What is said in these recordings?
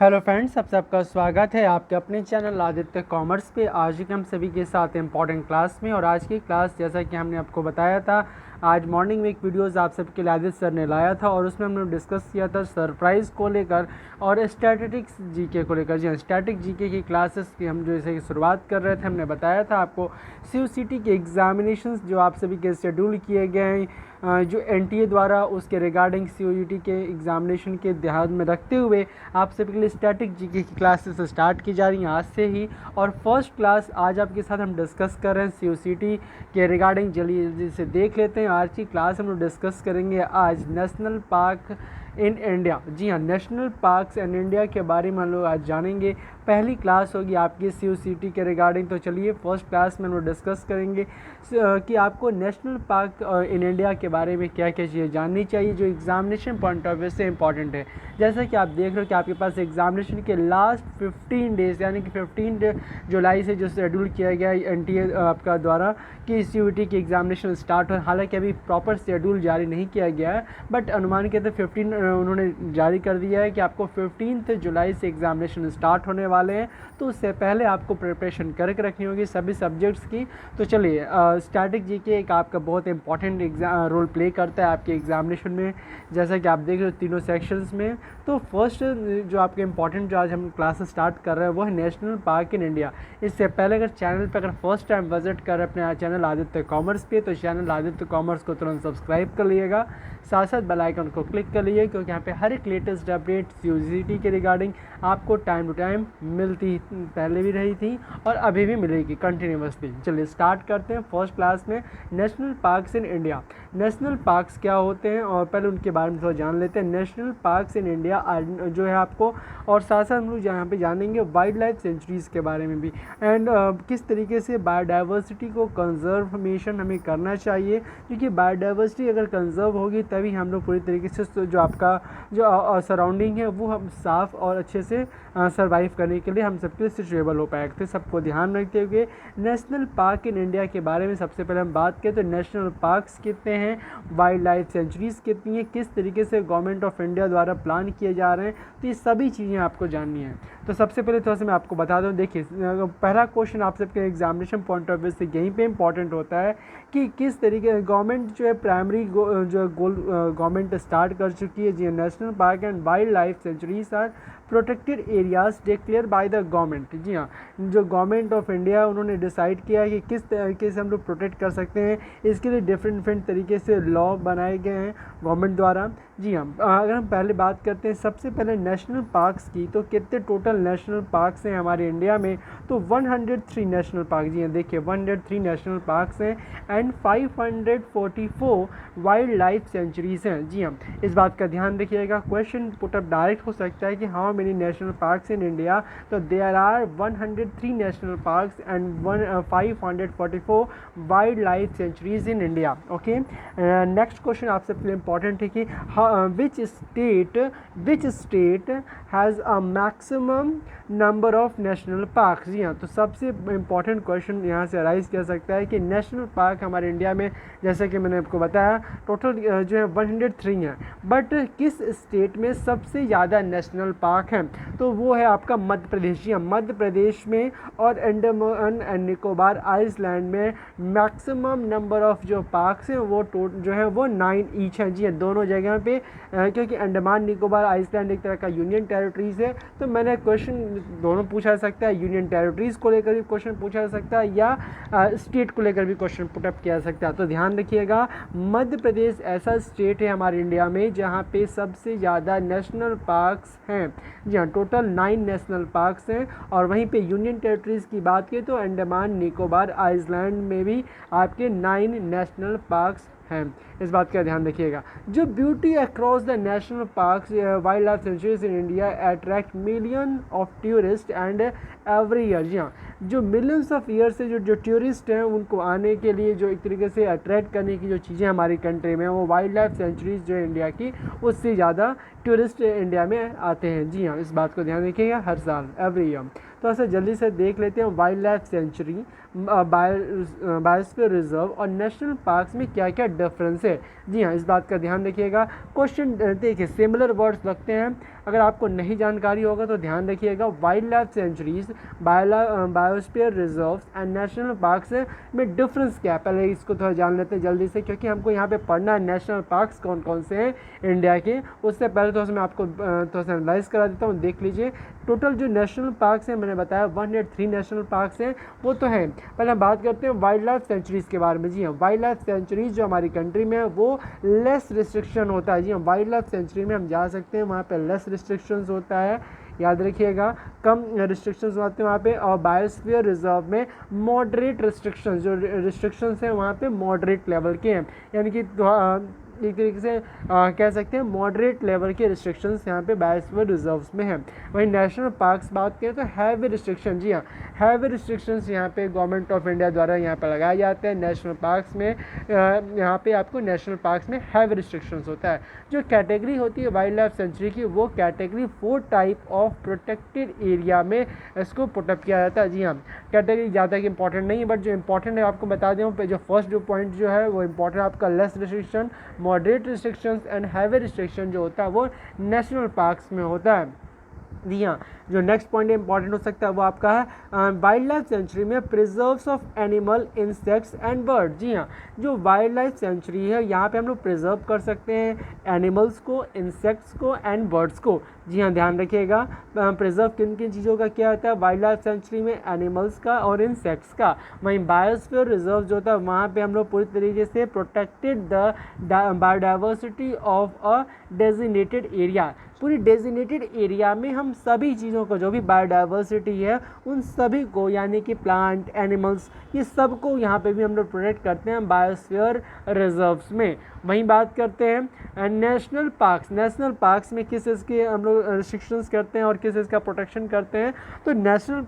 Hello friends, सबका स्वागत है आपके अपने चैनल आदित्य कॉमर्स पे। आज के हम सभी के साथ इम्पॉर्टेंट क्लास में, और आज की क्लास जैसा कि हमने आपको बताया था, आज मॉर्निंग में एक वीडियोस आप सबके लिए आदित्य सर ने लाया था और उसमें हमने डिस्कस किया था सरप्राइज़ को लेकर और स्टैटिस्टिक्स जीके को लेकर। जी हाँ, स्टैटिक जीके की क्लासेस की हम जैसे कि शुरुआत कर रहे थे, हमने बताया था आपको CUCT के एग्जामिनेशंस जो आप सभी के शेड्यूल किए गए हैं, जो NTA द्वारा, उसके रिगार्डिंग CUET के एग्जामिनेशन के ध्यान में रखते हुए आप सभी के लिए स्टैटिक जीके की क्लासेस स्टार्ट की जा रही हैं आज से ही। और फर्स्ट क्लास आज आपके साथ हम डिस्कस कर रहे हैं CUCT के रिगार्डिंग। जल्दी से देख लेते हैं। आज की क्लास हम लोग डिस्कस करेंगे आज नेशनल पार्क इन इंडिया। जी हाँ, नेशनल पार्क्स इन इंडिया के बारे में हम लोग आज जानेंगे। पहली क्लास होगी आपकी CUCT के रिगार्डिंग। तो चलिए फर्स्ट क्लास में हम लोग डिस्कस करेंगे कि आपको नेशनल पार्क इन इंडिया के बारे में क्या क्या चीज़ें जाननी चाहिए जो एग्जामिनेशन पॉइंट ऑफ व्यू से इंपॉर्टेंट है। जैसा कि आप देख रहे हो कि आपके पास एग्जामिनेशन के लास्ट 15 डेज यानी कि 15 जुलाई से जो शेड्यूल किया गया है NTA आपका द्वारा कि CUET की एग्जामिनेशन स्टार्ट हो। हालांकि अभी प्रॉपर शेड्यूल जारी नहीं किया गया है, बट अनुमान के तो 15 उन्होंने जारी कर दिया है कि आपको 15 जुलाई से एग्जामिनेशन स्टार्ट होने वाले हैं। तो उससे पहले आपको प्रिपरेशन करके रखनी होगी सभी सब्जेक्ट्स की। तो चलिए, स्टैटिक जीके एक आपका बहुत इंपॉर्टेंट रोल प्ले करता है आपके एग्जामिनेशन में, जैसा कि आप देख रहे हो तीनों सेक्शंस में। तो फर्स्ट जो आपके इंपॉर्टेंट जो आज हम क्लासेस स्टार्ट कर रहे हैं वो है नेशनल पार्क इन इंडिया। इससे पहले अगर चैनल पर फर्स्ट टाइम विजिट कर रहे अपने चैनल आदित्य कॉमर्स पे, तो चैनल आदित्य कॉमर्स को तुरंत सब्सक्राइब कर लीजिएगा, साथ साथ बेल आइकन को क्लिक कर लीजिए, क्योंकि यहाँ पे हर एक लेटेस्ट अपडेट CUCT के रिगार्डिंग आपको टाइम टू टाइम मिलती, पहले भी रही थी और अभी भी मिलेगी कंटिन्यूसली। चलिए स्टार्ट करते हैं फर्स्ट क्लास में national parks in India. National parks क्या होते हैं और पहले उनके बारे में थोड़ा जान लेते हैं। नेशनल पार्क्स इन इंडिया जो है आपको, और साथ साथ हम लोग यहाँ पे जानेंगे वाइल्ड लाइफ सेंचुरीज़ के बारे में भी, एंड किस तरीके से बायोडाइवर्सिटी को कंजर्वेशन हमें करना चाहिए, क्योंकि बायोडाइवर्सिटी अगर कंजर्व होगी तभी हम लोग पूरी तरीके से जो आपका जो सराउंडिंग है वो हम साफ़ और अच्छे से सर्वाइव करने के लिए हम सबके लिए सिचुएबल हो पाएगा। तो सबको ध्यान रखते हुए नेशनल पार्क इन इंडिया के बारे में सबसे पहले हम बात करें तो नेशनल पार्क्स कितने हैं, वाइल्ड लाइफ सेंचुरीज़ कितनी है, किस तरीके से गवर्नमेंट ऑफ इंडिया द्वारा प्लान किए जा रहे हैं, तो ये सभी चीज़ें आपको जाननी है। तो सबसे पहले थोड़ा सा मैं आपको बता दूं, देखिए पहला क्वेश्चन आप सबके एग्जामिनेशन पॉइंट ऑफ व्यू से यहीं पे इंपॉर्टेंट होता है कि किस तरीके गवर्नमेंट जो है प्राइमरी जो गोल गवर्नमेंट स्टार्ट कर चुकी है। जी national park and wildlife sanctuaries are protected areas declare by the government. जी हाँ, जो गवर्नमेंट ऑफ इंडिया उन्होंने डिसाइड किया है कि किस तरीके से हम लोग प्रोटेक्ट कर सकते हैं। इसके लिए डिफरेंट तरीके से लॉ बनाए गए हैं गवर्नमेंट द्वारा। जी हाँ, अगर हम पहले बात करते हैं सबसे पहले नेशनल पार्क्स की, तो कितने टोटल नेशनल पार्क्स हैं हमारे इंडिया में, तो 103 नेशनल पार्क। जी हाँ, देखिए 103 नेशनल पार्क्स हैं एंड 544 वाइल्ड लाइफ सेंचुरीज हैं। जी हाँ, इस बात का ध्यान रखिएगा। क्वेश्चन पुटअप डायरेक्ट हो सकता है कि how many national parks in India, तो there are 103 national parks and 544 wildlife sanctuaries in India. Okay, next question आप सबके लिए इंपॉर्टेंट है कि which state has a maximum number of national parks। जी हाँ, तो सबसे इम्पॉर्टेंट क्वेश्चन यहाँ से अराइज कर सकता है कि नेशनल पार्क हमारे इंडिया में, जैसे कि मैंने आपको बताया, टोटल जो है 103 है, बट किस स्टेट में सबसे ज़्यादा नेशनल पार्क हैं, तो वो है आपका मध्य प्रदेश। जी हाँ, मध्य प्रदेश में और अंडमान एंड निकोबार आइसलैंड में मैक्सिमम नंबर ऑफ जो पार्क्स हैं वो जो है वो 9 ईच हैं। जी हाँ, दोनों जगह पे, क्योंकि अंडमान निकोबार आइसलैंड एक तरह का यूनियन टेरिटरीज़ है, तो मैंने क्वेश्चन दोनों पूछा जा सकता है, यूनियन टेरिटरीज़ को लेकर भी क्वेश्चन पूछा जा सकता है या स्टेट को लेकर भी क्वेश्चन पुटअप किया जा सकता है। तो ध्यान रखिएगा, मध्य प्रदेश ऐसा स्टेट है हमारे इंडिया में जहाँ पे सबसे ज़्यादा नेशनल पार्क्स हैं। जी हाँ, टोटल 9 नेशनल पार्क्स हैं। और वहीं पे यूनियन टेरिटरीज़ की बात करें तो अंडमान निकोबार आइसलैंड में भी आपके 9 नेशनल पार्क्स हैं। इस बात का ध्यान रखिएगा। जो beauty across the national parks wildlife sanctuaries in India attract million of tourist and every year. जी हाँ, जो मिलियंस ऑफ ईयर से जो टूरिस्ट हैं उनको आने के लिए जो एक तरीके से अट्रैक्ट करने की जो चीज़ें हमारी कंट्री में, वो वाइल्ड लाइफ सेंचुरीज जो इंडिया की, उससे ज़्यादा टूरिस्ट इंडिया में आते हैं। जी हाँ, इस बात को ध्यान रखिएगा, हर साल एवरी ईयर। तो ऐसे जल्दी से देख लेते हैं wild life sanctuary, biosphere reserve और नेशनल पार्क्स में क्या क्या डिफरेंस है। जी हाँ, इस बात का ध्यान रखिएगा। क्वेश्चन देखिए, सिमिलर वर्ड्स लगते हैं अगर आपको नहीं जानकारी होगा तो ध्यान रखिएगा, wild life sanctuaries, biosphere reserves and national parks में डिफरेंस क्या है, पहले इसको थोड़ा जान लेते हैं जल्दी से, क्योंकि हमको यहाँ पे पढ़ना है नेशनल पार्क्स कौन कौन से हैं इंडिया के। उससे पहले तो मैं आपको थोड़ा सा एनालाइज करा देता हूँ, देख लीजिए। टोटल जो नेशनल पार्क्स हैं मैंने बताया 103 नेशनल पार्क्स हैं, वो तो हैं। पहले हम बात करते हैं वाइल्ड लाइफ सेंचुरीज़ के बारे में। जी हाँ, वाइल्ड लाइफ सेंचुरीज जो हमारी कंट्री में है वो लेस रिस्ट्रिक्शन होता है। जी हाँ, वाइल्ड लाइफ सेंचुरी में हम जा सकते हैं, वहाँ पे लेस रिस्ट्रिक्शंस होता है, याद रखिएगा, कम रिस्ट्रिक्शंस होते हैं वहाँ पे। और बायोस्फीयर रिजर्व में मॉडरेट रिस्ट्रिक्शंस, जो रिस्ट्रिक्शंस हैं वहाँ पे मॉडरेट लेवल के हैं, यानी कि एक तरीके से कह सकते हैं मॉडरेट लेवल के रिस्ट्रिक्शंस यहाँ पे बायोस्फीयर रिजर्व्स में हैं। वहीं नेशनल पार्क्स बात करें तो हैवी रिस्ट्रिक्शन, जी हाँ, हैवी रिस्ट्रिक्शंस यहाँ पे गवर्नमेंट ऑफ इंडिया द्वारा यहाँ पर लगाए जाते हैं। नेशनल पार्क्स में यहाँ पे आपको नेशनल पार्क्स में हैवी रिस्ट्रिक्शंस होता है। जो कैटेगरी होती है वाइल्ड लाइफ सेंचुरी की, वो category 4 type of protected area में इसको पुटअप किया जाता है। जी हाँ, कैटेगरी ज़्यादा कि इंपॉर्टेंट नहीं है, बट जो इंपॉर्टेंट है आपको बता दें, जो फर्स्ट जो पॉइंट जो है वो इंपॉर्टेंट आपका less restriction, moderate restrictions and heavy restriction जो होता है वो नेशनल पार्क्स में होता है। जी हाँ, जो नेक्स्ट पॉइंट इंपॉर्टेंट हो सकता है वो आपका है वाइल्ड लाइफ सेंचुरी में preserves of animal, insects and bird. जी हाँ, जो वाइल्ड लाइफ सेंचुरी है यहाँ पे हम लोग प्रिजर्व कर सकते हैं एनिमल्स को, इंसेक्ट्स को एंड बर्ड्स को। जी हाँ, ध्यान रखिएगा, प्रिजर्व किन किन चीज़ों का क्या होता है वाइल्ड लाइफ सेंचुरी में, एनिमल्स का और इंसेक्ट्स का। वहीं बायोस्फीयर रिजर्व जो होता है वहाँ पे हम लोग पूरी तरीके से protected the biodiversity of a designated area. पूरी डेजिनेटेड एरिया में हम सभी चीज़ों को, जो भी बायोडाइवर्सिटी है उन सभी को, यानी कि प्लांट, एनिमल्स, ये सब को यहाँ पे भी हम लोग प्रोटेक्ट करते हैं बायोस्फीयर रिजर्व्स में। वहीं बात करते हैं नेशनल पार्क्स। नेशनल पार्क्स में किस इसके हम लोग रिस्ट्रिक्शंस करते हैं और किस इसका प्रोटेक्शन करते हैं। तो नेशनल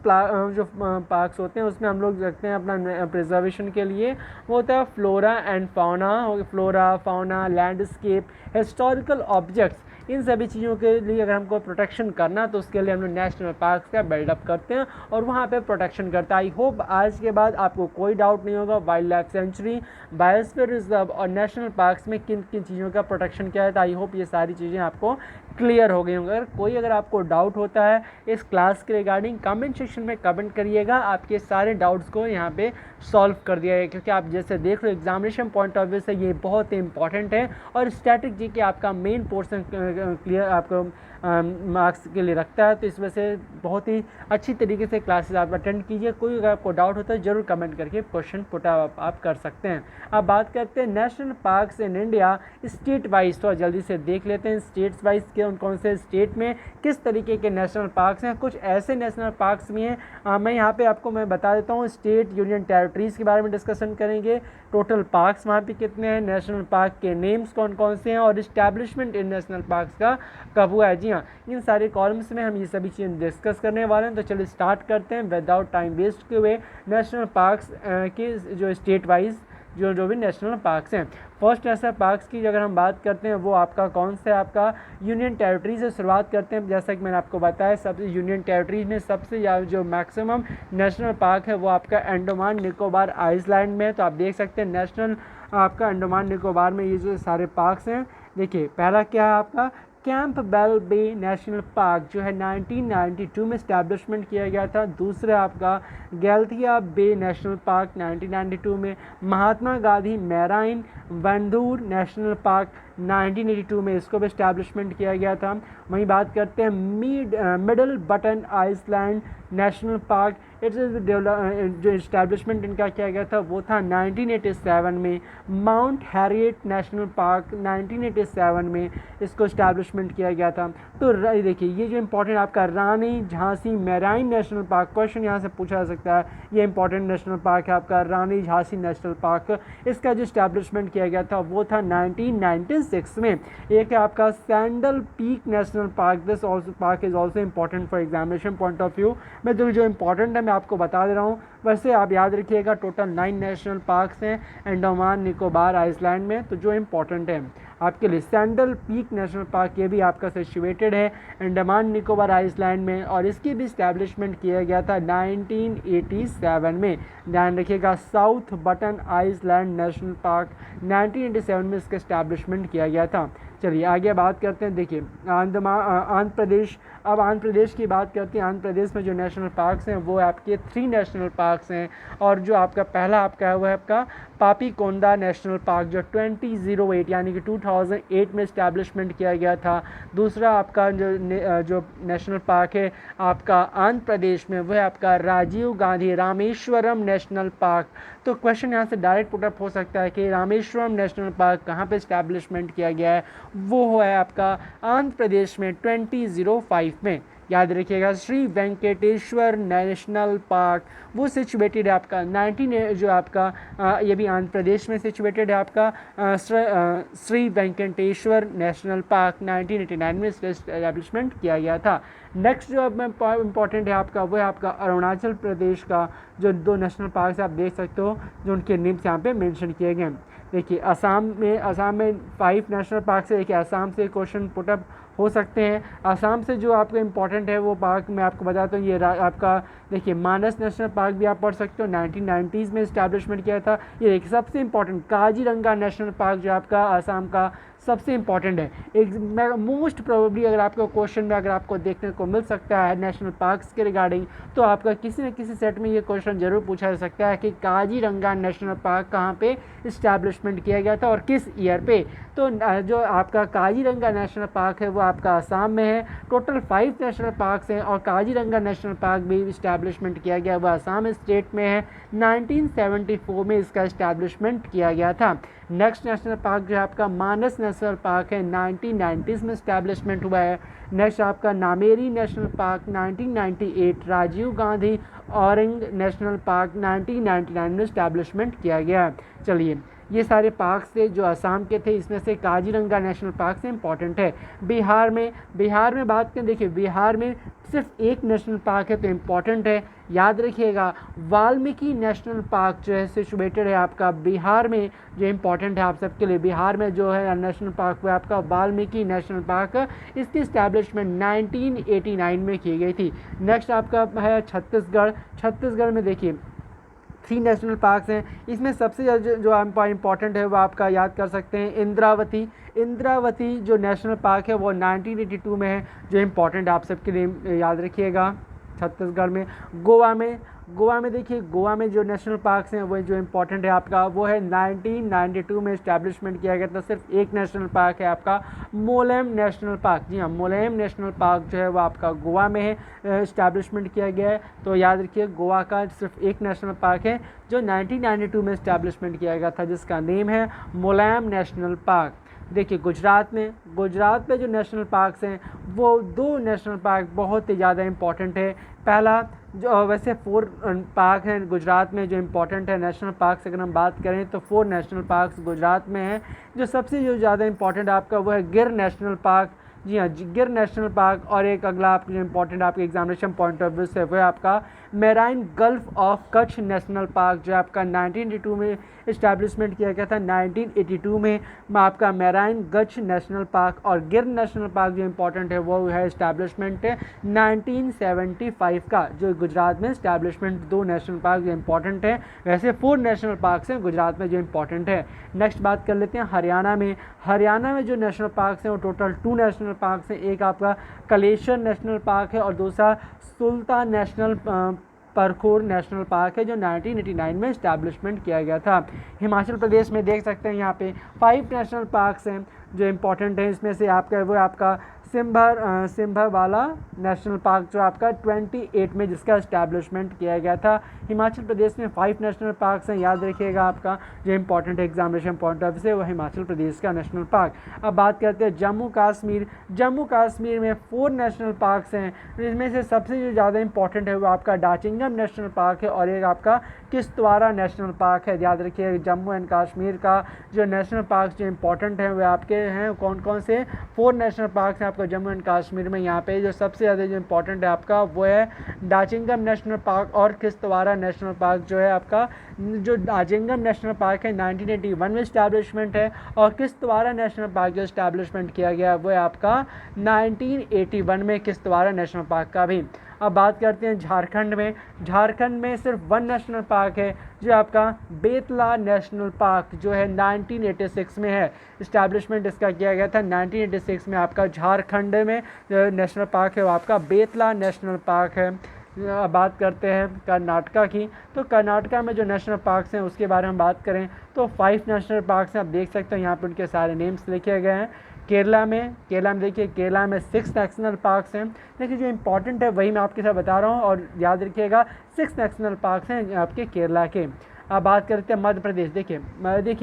जो पार्क्स होते हैं उसमें हम लोग रखते हैं अपना प्रिजर्वेशन के लिए, वो होता है flora and fauna, flora, fauna, landscape, historical objects. इन सभी चीज़ों के लिए अगर हमको प्रोटेक्शन करना तो उसके लिए हम लोग नेशनल पार्क्स का बिल्डअप करते हैं और वहाँ पे प्रोटेक्शन करता है। आई होप आज के बाद आपको कोई डाउट नहीं होगा wild life sanctuary, biosphere reserve और नेशनल पार्क्स में किन किन चीज़ों का प्रोटेक्शन क्या है। तो आई होप ये सारी चीज़ें आपको क्लियर हो गई होंगी। अगर आपको डाउट होता है इस क्लास के रिगार्डिंग, कमेंट सेक्शन में कमेंट करिएगा, आपके सारे डाउट्स को यहाँ पे सॉल्व कर दिया है, क्योंकि आप जैसे देख रहे हो एग्जामिनेशन पॉइंट ऑफ व्यू से ये बहुत ही इंपॉर्टेंट है और स्टैटिक जी के आपका मेन पोर्शन क्लियर आपको मार्क्स के लिए रखता है। तो इस वजह से बहुत ही अच्छी तरीके से क्लासेस आप अटेंड कीजिए। कोई अगर आपको डाउट होता है ज़रूर कमेंट करके क्वेश्चन पुट आप कर सकते हैं। अब बात करते हैं national parks in India state wise, तो जल्दी से देख लेते हैं स्टेट्स वाइज के कौन से स्टेट में किस तरीके के नेशनल पार्क्स हैं। कुछ ऐसे नेशनल पार्क्स भी हैं, मैं यहाँ पे आपको मैं बता देता हूँ। स्टेट यूनियन टेरिटरीज़ के बारे में डिस्कशन करेंगे, टोटल पार्क्स वहाँ पे कितने हैं, नेशनल पार्क के नेम्स कौन कौन से हैं और इस्टेब्लिशमेंट इन नेशनल पार्क्स का कब हुआ है। जी हाँ, इन सारे कॉलम्स में हम ये सभी चीज़ें डिस्कस करने वाले हैं। तो चलिए स्टार्ट करते हैं विदाउट टाइम वेस्ट के हुए नेशनल पार्क्स के जो स्टेट वाइज जो भी नेशनल पार्क्स हैं। फर्स्ट नेशनल पार्क्स की अगर हम बात करते हैं वो आपका कौन सा है, आपका यूनियन टेरिटरी से शुरुआत करते हैं। जैसा कि मैंने आपको बताया सबसे यूनियन टेरिटरीज में सबसे जो मैक्सिमम नेशनल पार्क है वो आपका अंडमान निकोबार आइलैंड में है। तो आप देख सकते हैं नेशनल आपका अंडमान निकोबार में ये जो सारे पार्क्स हैं। देखिए पहला क्या है आपका कैंपबेल बे नेशनल पार्क जो है 1992 में इस्टेब्लिशमेंट किया गया था। दूसरा आपका गैल्थिया बे नेशनल पार्क 1992 में, Mahatma Gandhi marine Wandoor national park 1982 में इसको भी इस्टेब्लिशमेंट किया गया था। वहीं बात करते हैं middle button island national park, जो इस्टेब्लिशमेंट इनका किया गया था वो था 1987 में। माउंट हैरियट नेशनल पार्क 1987 में इसको इस्टेब्लिशमेंट किया गया था। तो देखिए ये जो इंपॉर्टेंट आपका Rani Jhansi marine national park, question यहाँ से पूछा जा सकता है, ये इंपॉर्टेंट नेशनल पार्क है आपका रानी झांसी नेशनल पार्क। इसका जो इस्टेब्लिशमेंट किया गया था वो था 1996 में। एक है आपका sandal peak national park, this also park is also important for examination point of view. मैं जो इंपॉर्टेंट है मैं आपको बता दे रहा हूँ, वैसे आप याद रखिएगा टोटल 9 नेशनल पार्क्स हैं अंडमान निकोबार आइलैंड में। तो जो इंपॉर्टेंट है आपके लिए सैंडल पीक नेशनल पार्क, ये भी आपका सिचुएटेड है अंडमान निकोबार आइलैंड में और इसकी भी इस्टेब्लिशमेंट किया गया था 1987 में। ध्यान रखिएगा south button island national park 1987 में इसका इस्टेब्लिशमेंट किया गया था। चलिए आगे बात करते हैं। देखिए आंध्र प्रदेश, अब आंध्र प्रदेश की बात करते हैं। आंध्र प्रदेश में जो नेशनल पार्क्स हैं वो आपके 3 नेशनल पार्क्स हैं, और जो आपका पहला आपका है वो है आपका पापीकोंडा नेशनल पार्क जो 2008 यानी कि 2008 में इस्टेब्लिशमेंट किया गया था। दूसरा आपका जो नेशनल पार्क है आपका आंध्र प्रदेश में वो है आपका राजीव गांधी रामेश्वरम नेशनल पार्क। तो क्वेश्चन यहाँ से डायरेक्ट पुटअप हो सकता है कि रामेश्वरम नेशनल पार्क कहाँ पे इस्टेब्लिशमेंट किया गया है, वो है आपका आंध्र प्रदेश में 2005 में। याद रखिएगा श्री वेंकटेश्वर नेशनल पार्क वो सिचुएटेड है आपका 19 जो आपका ये भी आंध्र प्रदेश में सिचुएटेड है आपका श्री वेंकटेश्वर नेशनल पार्क 1989 में इस्टेब्लिशमेंट किया गया था। नेक्स्ट जो अब इम्पॉर्टेंट है आपका वो है आपका अरुणाचल प्रदेश का जो 2 नेशनल पार्क आप देख सकते हो जो उनके नेम्स यहाँ पे मेंशन किए गए। देखिए असम में 5 नेशनल पार्क से देखिए असम से क्वेश्चन पुटअप हो सकते हैं। असम से जो आपका इम्पॉर्टेंट है वो पार्क मैं आपको बताता हूँ। ये आपका देखिए मानस नेशनल पार्क भी आप पढ़ सकते हो, 1990s में इस्टेब्लिशमेंट किया था। ये एक सबसे इम्पॉर्टेंट काजीरंगा नेशनल पार्क जो आपका असम का सबसे इम्पॉर्टेंट है। एक मोस्ट प्रोबेबली अगर आपको क्वेश्चन में अगर आपको देखने को मिल सकता है नेशनल पार्क्स के रिगार्डिंग, तो आपका किसी न किसी सेट में ये क्वेश्चन जरूर पूछा जा सकता है कि काजीरंगा नेशनल पार्क कहाँ पे इस्टेब्लिशमेंट किया गया था और किस ईयर पे। तो जो आपका काजीरंगा नेशनल पार्क है वो आपका असम में है। टोटल 5 नेशनल पार्क्स हैं और काजीरंगा नेशनल पार्क भी इस्टेब्लिशमेंट किया गया वो असम स्टेट में है। 1974 में इसका इस्टेब्लिशमेंट किया गया था। नेक्स्ट नेशनल पार्क जो है आपका मानस नेशनल पार्क है, 1990s में इस्टेब्लिशमेंट हुआ है। नेक्स्ट आपका Nameri national park 1998, Rajiv Gandhi Orang national park 1999 में इस्टेब्लिशमेंट किया गया। चलिए ये सारे पार्क्स थे जो असम के थे, इसमें से काजीरंगा नेशनल पार्क से इम्पॉर्टेंट है। बिहार में बात करें, देखिए बिहार में सिर्फ एक नेशनल पार्क है तो इम्पॉर्टेंट है, याद रखिएगा। वाल्मीकि नेशनल पार्क जो है सिचुएटेड है आपका बिहार में, जो इम्पॉर्टेंट है आप सबके लिए। बिहार में जो है नेशनल पार्क वो आपका वाल्मीकि नेशनल पार्क, इसकी इस्टेब्लिशमेंट 1989 में की गई थी। नेक्स्ट आपका है छत्तीसगढ़ में देखिए 3 नेशनल पार्क्स हैं। इसमें सबसे जो इम्पॉर्टेंट है वो आपका याद कर सकते हैं इंद्रावती जो नेशनल पार्क है वो 1982 में है, जो इम्पॉर्टेंट आप सबके लिए याद रखिएगा। छत्तीसगढ़ में गोवा में देखिए गोवा में जो नेशनल पार्क्स हैं वो जो इम्पोर्टेंट है आपका वो है 1992 में इस्टेब्लिशमेंट किया गया था। सिर्फ एक नेशनल पार्क है आपका मोलेम नेशनल पार्क। जी हाँ, मोलेम नेशनल पार्क जो है वो आपका गोवा में है, इस्टेब्लिशमेंट किया गया है। तो याद रखिए गोवा का सिर्फ एक नेशनल पार्क है जो 1992 में इस्टेब्लिशमेंट किया गया था, जिसका नेम है मोलेम नेशनल पार्क। देखिए गुजरात में जो नेशनल पार्क्स हैं वो 2 नेशनल पार्क बहुत ही ज़्यादा इम्पॉर्टेंट है। पहला जो वैसे 4 पार्क हैं गुजरात में जो इम्पोर्टेंट है नेशनल पार्क से अगर हम बात करें तो 4 नेशनल पार्क्स गुजरात में हैं। जो सबसे जो ज़्यादा इम्पोर्टेंट आपका वो है गिर नेशनल पार्क। जी हाँ, गिर नेशनल पार्क। और एक अगला आपका जो इम्पोर्टेंट आपके एग्जामिनेशन पॉइंट ऑफ व्यू से वो है आपका marine gulf of Kutch national park, जो आपका 1982 में इस्टेब्लिशमेंट किया गया था। 1982 में आपका मेराइन गच्छ नेशनल पार्क और गिर नेशनल पार्क जो इम्पोर्टेंट है वो है इस्टेब्लिशमेंट 1975 का, जो गुजरात में इस्टेब्लिशमेंट 2 नेशनल पार्क जो इम्पोर्टेंट है। वैसे 4 नेशनल पार्क्स हैं गुजरात में जो इम्पोर्टेंट है। नेक्स्ट बात कर लेते हैं हरियाणा में जो नेशनल पार्क्स हैं वो टोटल 2 नेशनल पार्क्स हैं। एक आपका कलेश्वर नेशनल पार्क है और दूसरा सुल्तान नेशनल परखोर नेशनल पार्क है, जो 1989 में इस्टेब्लिशमेंट किया गया था। हिमाचल प्रदेश में देख सकते हैं यहाँ पे 5 नेशनल पार्क्स हैं जो इम्पोर्टेंट है। इसमें से आपका वो आपका सिम्भर वाला नेशनल पार्क जो आपका 28 में जिसका इस्टेब्लिशमेंट किया गया था। हिमाचल प्रदेश में 5 नेशनल पार्क्स हैं, याद रखिएगा। आपका जो important examination point of view से वो हिमाचल प्रदेश का नेशनल पार्क। अब बात करते हैं जम्मू कश्मीर में 4 नेशनल पार्क्स हैं। इसमें से सबसे जो ज़्यादा इंपॉर्टेंट है वो आपका डाचिंगम नेशनल पार्क है और एक आपका किश्तवाड़ा नेशनल पार्क है। याद रखिए जम्मू एंड कश्मीर का जो नेशनल पार्क जो इम्पोर्टेंट है वो आपके हैं कौन कौन से 4 नेशनल पार्क हैं आपका जम्मू एंड कश्मीर में। यहाँ पे जो सबसे ज़्यादा जो इम्पोर्टेंट है आपका वो है डाचिंगम नेशनल पार्क और किश्तवाड़ा नेशनल पार्क जो है आपका। जो डाचिंगम नेशनल पार्क है 1981 में इस्टेब्लिशमेंट है और किश्तवाड़ा नेशनल पार्क जो इस्टेब्लिशमेंट किया गया वो है आपका 1981 में किश्तवाड़ा नेशनल पार्क का भी। अब बात करते हैं झारखंड में। झारखंड में सिर्फ वन नेशनल पार्क है जो आपका बेतला नेशनल पार्क जो है 1986 में है। इस्टेब्लिशमेंट इसका किया गया था 1986 में। आपका झारखंड में नेशनल पार्क है वो आपका बेतला नेशनल पार्क है। अब बात करते हैं कर्नाटका की। तो कर्नाटका में जो नेशनल पार्क्स हैं उसके बारे में बात करें तो 5 नेशनल पार्क्स हैं। आप देख सकते हैं यहाँ पे उनके सारे नेम्स लिखे गए हैं। केरला में देखिए केरला में 6 नेशनल पार्क्स हैं। देखिए जो इंपॉर्टेंट है वही मैं आपके साथ बता रहा हूँ और याद रखिएगा 6 नेशनल पार्क्स हैं आपके केरला के। अब बात करते हैं मध्य प्रदेश। देखिए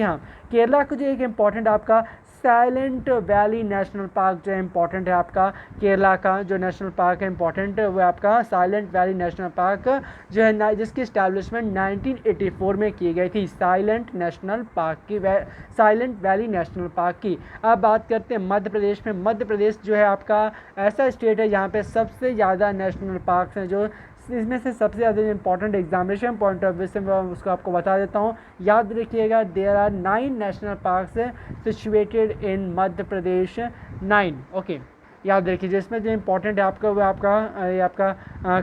हाँ, केरला को जो एक इम्पॉर्टेंट आपका साइलेंट वैली नेशनल पार्क जो है इम्पॉर्टेंट है आपका केरला का जो नेशनल पार्क है इम्पॉर्टेंट वो आपका साइलेंट वैली नेशनल पार्क जो है जिसकी इस्टेब्लिशमेंट 1984 में की गई थी। साइलेंट वैली नेशनल पार्क की। अब बात करते हैं मध्य प्रदेश में। मध्य प्रदेश जो है आपका ऐसा स्टेट है जहाँ पे सबसे ज़्यादा नेशनल पार्क्स हैं। जो इसमें से सबसे ज़्यादा important examination point of view से मैं उसको आपको बता देता हूँ। याद रखिएगा there are 9 national parks situated in Madhya Pradesh. 9 okay, याद रखिए। जिसमें जो इम्पोर्टेंट है आपका वो आपका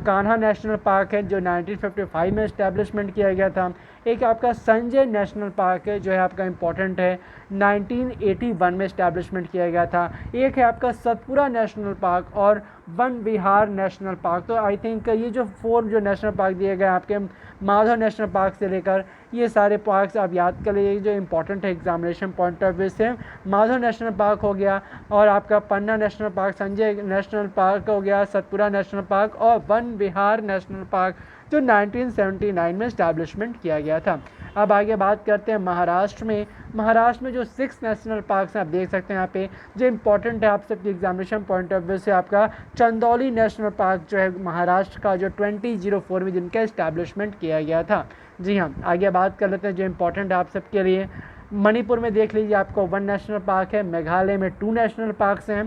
कान्हा नेशनल पार्क है जो 1955 में इस्टेब्लिशमेंट किया गया था। एक आपका संजय नेशनल पार्क है जो है आपका इम्पोर्टेंट है 1981 में इस्टेब्लिशमेंट किया गया था। एक है आपका सतपुरा नेशनल पार्क और वन विहार नेशनल पार्क। तो आई थिंक ये जो 4 जो नेशनल पार्क दिए गए आपके माधव नेशनल पार्क से लेकर ये सारे पार्क्स आप याद कर लीजिए जो इम्पोर्टेंट है एग्जामिनेशन पॉइंट ऑफ व्यू से। माधव नेशनल पार्क हो गया और आपका Panna national park, Sanjay national park हो गया, सतपुरा नेशनल पार्क और वन विहार नेशनल पार्क जो 1979 में इस्टेब्लिशमेंट किया गया था। अब आगे बात करते हैं महाराष्ट्र में। महाराष्ट्र में जो 6 नेशनल पार्क्स हैं आप देख सकते हैं यहाँ पे जो इम्पोर्टेंट है आप सबके एग्जामिनेशन पॉइंट ऑफ व्यू से आपका चंदौली नेशनल पार्क जो है महाराष्ट्र का जो 2004 में जिनका इस्टेब्लिशमेंट किया गया था। जी हाँ, आगे बात कर लेते हैं जो इम्पोर्टेंट है आप सबके लिए। मणिपुर में देख लीजिए आपको 1 नेशनल पार्क है। मेघालय में 2 नेशनल पार्क्स हैं।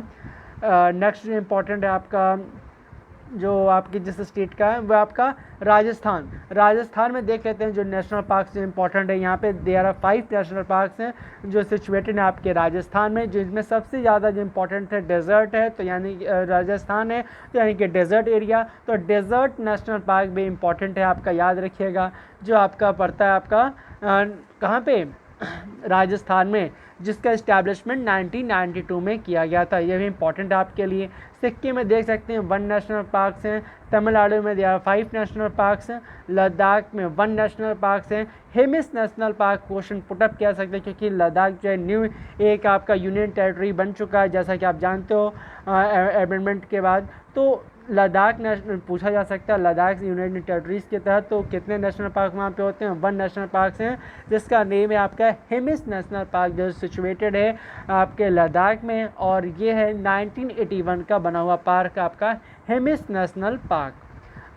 नेक्स्ट जो इम्पोर्टेंट है आपका जो आपकी जिस स्टेट का है वह आपका राजस्थान में देख लेते हैं जो नेशनल पार्क जो इम्पोर्टेंट है। यहाँ पे देयर आर 5 नेशनल पार्क्स हैं जो सिचुएटेड है आपके राजस्थान में। जिसमें सबसे ज़्यादा जो इम्पोर्टेंट है डेजर्ट है तो यानी राजस्थान है तो यानी कि डेजर्ट एरिया। तो डेजर्ट नेशनल पार्क भी इम्पोर्टेंट है आपका, याद रखिएगा जो आपका पड़ता है आपका कहाँ पे राजस्थान में, जिसका इस्टेब्लिशमेंट 1992 में किया गया था। ये भी इम्पोर्टेंट है आपके लिए। सिक्किम में देख सकते हैं 1 नेशनल पार्क्स हैं। तमिलनाडु में दिया 5 नेशनल पार्क्स हैं। लद्दाख में 1 नेशनल पार्क्स हैं। Hemis national park question put up कह सकते हैं क्योंकि लद्दाख जो है न्यू एक आपका यूनियन टेरिटरी बन चुका है जैसा कि आप जानते हो अमेंडमेंट के बाद। तो लद्दाख नेशनल पूछा जा सकता है लद्दाख यूनाइटेड टेरिटरीज़ के तहत तो कितने नेशनल पार्क वहाँ पे होते हैं 1 नेशनल पार्क्स हैं जिसका नेम है आपका हेमिस नेशनल पार्क जो सिचुएटेड है आपके लद्दाख में और ये है 1981 का बना हुआ पार्क आपका हेमिस नेशनल पार्क।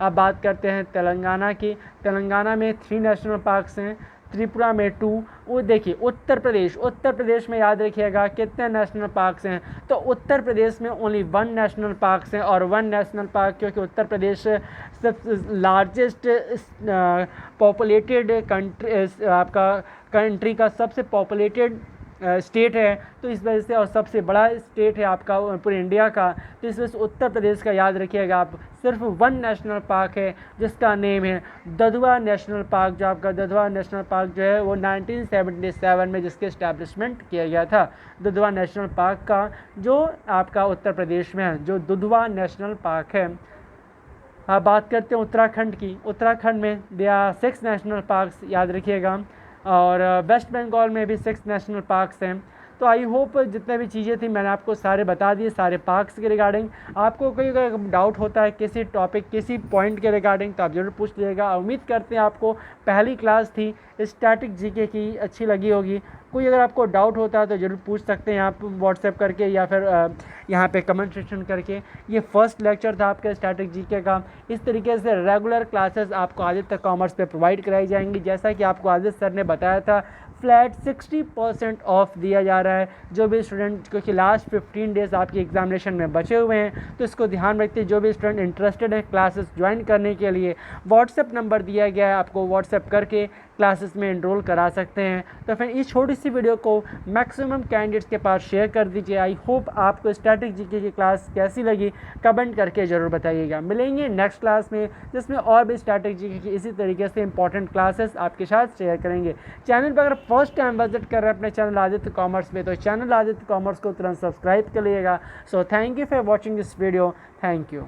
अब बात करते हैं तेलंगाना की। तेलंगाना में 3 नेशनल पार्क्स हैं। त्रिपुरा में 2। वो देखिए उत्तर प्रदेश में याद रखिएगा कितने नेशनल पार्क्स हैं तो उत्तर प्रदेश में ओनली 1 नेशनल पार्क्स हैं और 1 नेशनल पार्क क्योंकि उत्तर प्रदेश सबसे लार्जेस्ट पॉपुलेटेड कंट्री का सबसे पॉपुलेटेड स्टेट है तो इस वजह से और सबसे बड़ा स्टेट है आपका पूरे इंडिया का। तो इस वजह से उत्तर प्रदेश का याद रखिएगा आप सिर्फ 1 नेशनल पार्क है जिसका नेम है दुधवा नेशनल पार्क। जो आपका दुधवा नेशनल पार्क जो है वो 1977 में जिसके इस्टेब्लिशमेंट किया गया था दुधवा नेशनल पार्क का जो आपका उत्तर प्रदेश में है जो दुधवा नेशनल पार्क है। अब बात करते हैं उत्तराखंड की। उत्तराखंड में दिया 6 नेशनल पार्क्स याद रखिएगा और वेस्ट बंगाल में भी 6 नेशनल पार्क्स हैं। तो आई होप जितने भी चीज़ें थी मैंने आपको सारे बता दिए सारे पार्क्स के रिगार्डिंग। आपको कोई अगर डाउट होता है किसी टॉपिक किसी पॉइंट के रिगार्डिंग तो आप ज़रूर पूछ लीजिएगा। उम्मीद करते हैं आपको पहली क्लास थी स्टैटिक जीके की अच्छी लगी होगी। कोई अगर आपको डाउट होता है तो ज़रूर पूछ सकते हैं आप व्हाट्सएप करके या फिर यहाँ पे कमेंट सेक्शन करके। ये फर्स्ट लेक्चर था आपके स्टैटिक जीके का। इस तरीके से रेगुलर क्लासेस आपको आदित्य कॉमर्स पे प्रोवाइड कराई जाएंगी। जैसा कि आपको आदित्य सर ने बताया था फ्लैट 60% ऑफ दिया जा रहा है जो भी स्टूडेंट क्योंकि लास्ट 15 डेज़ आपकी एग्जामिनेशन में बचे हुए हैं तो इसको ध्यान रखते जो भी स्टूडेंट इंटरेस्टेड है क्लासेस ज्वाइन करने के लिए व्हाट्सएप नंबर दिया गया है आपको व्हाट्सएप करके क्लासेस में एनरोल करा सकते हैं। तो फिर इस छोटी सी वीडियो को मैक्सिमम कैंडिडेट्स के पास शेयर कर दीजिए। आई होप आपको स्टैटिक जीके की क्लास कैसी लगी कमेंट करके ज़रूर बताइएगा। मिलेंगे नेक्स्ट क्लास में जिसमें और भी स्टैटिक जीके की इसी तरीके से इंपॉर्टेंट क्लासेस आपके साथ शेयर करेंगे। चैनल पर अगर फर्स्ट टाइम विजिट कर रहे हैं अपने चैनल आदित्य कॉमर्स में, तो चैनल आदित्य कॉमर्स को तुरंत सब्सक्राइब कर लीजिएगा। So thank you for watching this video. Thank you.